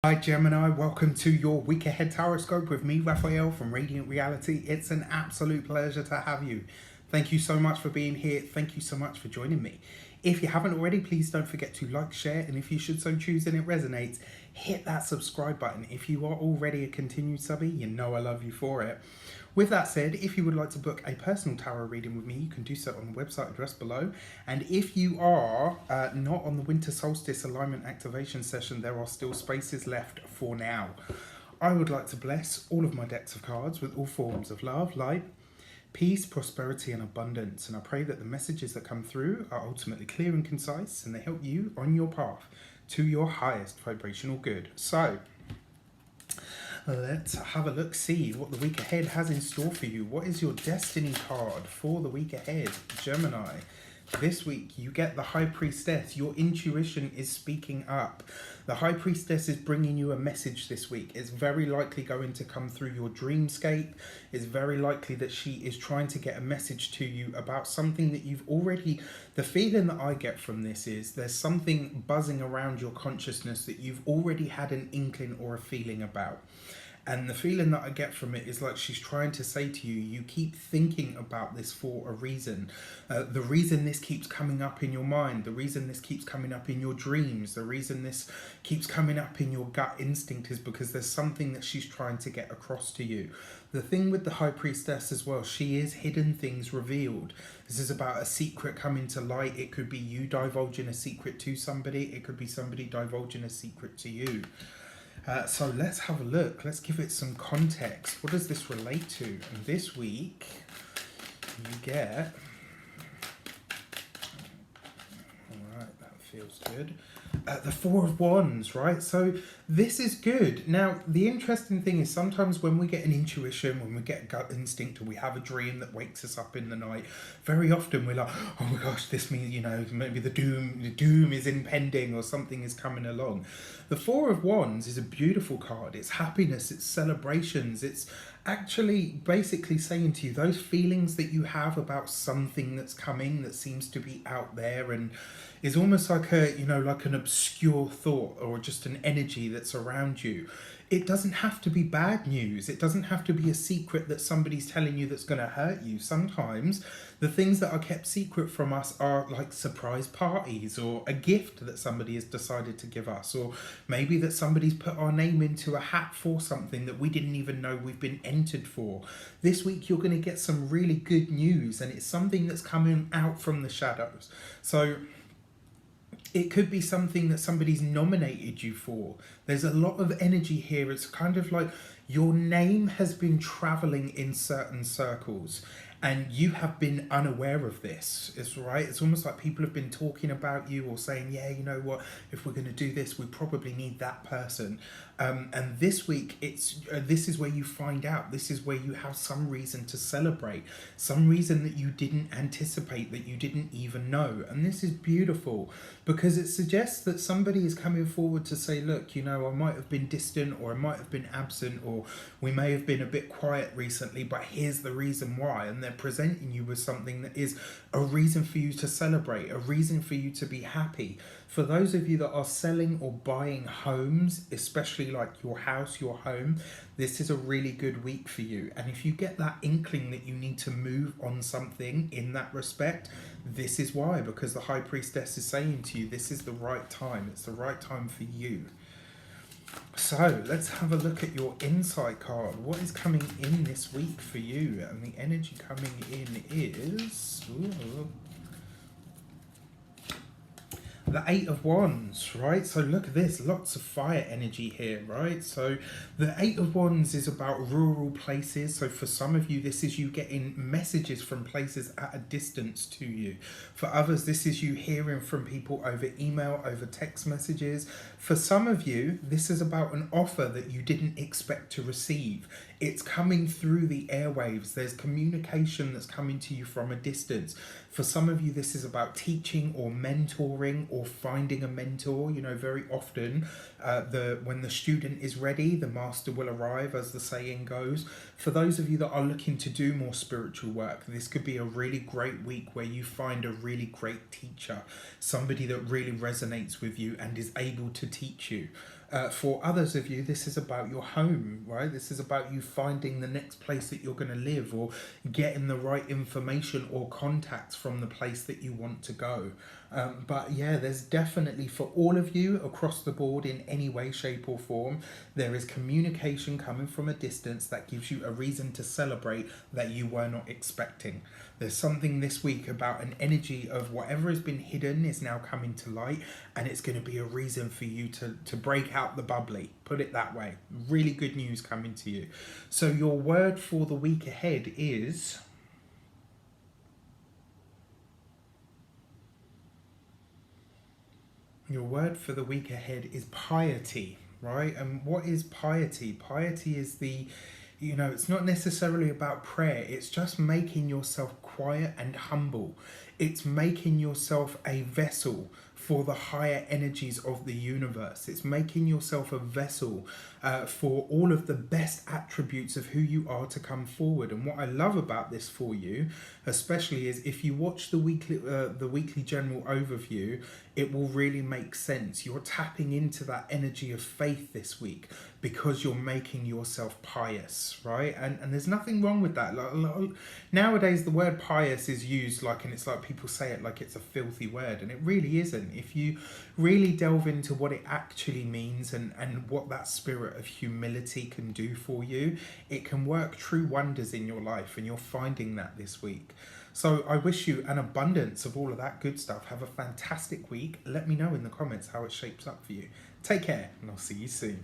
Hi Gemini, welcome to your week ahead horoscope with me, Raphael from Reydiant Reality. It's an absolute pleasure to have you. Thank you so much for being here. Thank you so much for joining me. If you haven't already, please don't forget to like, share, and if you should so choose and it resonates, hit that subscribe button. If you are already a continued subby, you know I love you for it. With that said, if you would like to book a personal tarot reading with me, you can do so on the website address below. And if you are not on the winter solstice alignment activation session, there are still spaces left for now. I would like to bless all of my decks of cards with all forms of love, light, peace, prosperity, and abundance. And I pray that the messages that come through are ultimately clear and concise, and they help you on your path to your highest vibrational good. So, let's have a look, see what the week ahead has in store for you. What is your destiny card for the week ahead, Gemini? This week, you get the High Priestess. Your intuition is speaking up. The High Priestess is bringing you a message this week. It's very likely going to come through your dreamscape. It's very likely that she is trying to get a message to you about something that you've already... The feeling that I get from this is there's something buzzing around your consciousness that you've already had an inkling or a feeling about. And the feeling that I get from it is like she's trying to say to you, you keep thinking about this for a reason. The reason this keeps coming up in your mind, the reason this keeps coming up in your dreams, the reason this keeps coming up in your gut instinct is because there's something that she's trying to get across to you. The thing with the High Priestess as well, she is hidden things revealed. This is about a secret coming to light. It could be you divulging a secret to somebody. It could be somebody divulging a secret to you. So let's have a look. Let's give it some context. What does this relate to? And this week, you get... Alright, that feels good. The Four of Wands, right? So this is good. Now, the interesting thing is sometimes when we get an intuition, when we get a gut instinct, or we have a dream that wakes us up in the night, very often we're like, oh my gosh, this means, you know, maybe the doom is impending or something is coming along. The Four of Wands is a beautiful card. It's happiness, it's celebrations, it's actually basically saying to you those feelings that you have about something that's coming that seems to be out there and is almost like a, you know, like an obscure thought or just an energy that's around you. It doesn't have to be bad news. It doesn't have to be a secret that somebody's telling you that's going to hurt you. Sometimes the things that are kept secret from us are like surprise parties or a gift that somebody has decided to give us, or maybe that somebody's put our name into a hat for something that we didn't even know we've been entered for. This week you're going to get some really good news, and it's something that's coming out from the shadows. So it could be something that somebody's nominated you for. There's a lot of energy here. It's kind of like your name has been traveling in certain circles and you have been unaware of this. It's right. It's almost like people have been talking about you or saying, yeah, you know what, if we're going to do this, we probably need that person. And this week, this is where you find out. This is where you have some reason to celebrate, some reason that you didn't anticipate, that you didn't even know. And this is beautiful because it suggests that somebody is coming forward to say, look, you know, I might have been distant or I might have been absent or we may have been a bit quiet recently, but here's the reason why. And they're presenting you with something that is a reason for you to celebrate, a reason for you to be happy. For those of you that are selling or buying homes, especially like your house, your home, this is a really good week for you. And if you get that inkling that you need to move on something in that respect, this is why, because the High Priestess is saying to you, this is the right time. It's the right time for you. So let's have a look at your insight card. What is coming in this week for you? And the energy coming in is... Ooh, the Eight of Wands, right? So look at this, lots of fire energy here, right? So the Eight of Wands is about rural places. So for some of you, this is you getting messages from places at a distance to you. For others, this is you hearing from people over email, over text messages. For some of you, this is about an offer that you didn't expect to receive. It's coming through the airwaves. There's communication that's coming to you from a distance. For some of you, this is about teaching or mentoring or finding a mentor. You know, very often when the student is ready, the master will arrive, as the saying goes. For those of you that are looking to do more spiritual work, this could be a really great week where you find a really great teacher, somebody that really resonates with you and is able to teach you. For others of you, this is about your home, right? This is about you finding the next place that you're going to live, or getting the right information or contacts from the place that you want to go. But yeah, there's definitely, for all of you across the board in any way, shape, or form, there is communication coming from a distance that gives you a reason to celebrate that you were not expecting. There's something this week about an energy of whatever has been hidden is now coming to light, and it's going to be a reason for you to break out the bubbly. Put it that way. Really good news coming to you. So your word for the week ahead is... Your word for the week ahead is piety, right? And what is piety? Piety is it's not necessarily about prayer. It's just making yourself quiet and humble. It's making yourself a vessel for the higher energies of the universe. It's making yourself a vessel for all of the best attributes of who you are to come forward. And what I love about this for you, especially, is if you watch the weekly general overview, it will really make sense. You're tapping into that energy of faith this week because you're making yourself pious, right? And there's nothing wrong with that. Nowadays, the word pious is used and it's like people say it like it's a filthy word, and it really isn't. If you really delve into what it actually means and what that spirit of humility can do for you, it can work true wonders in your life, and you're finding that this week. So I wish you an abundance of all of that good stuff. Have a fantastic week. Let me know in the comments how it shapes up for you. Take care, and I'll see you soon.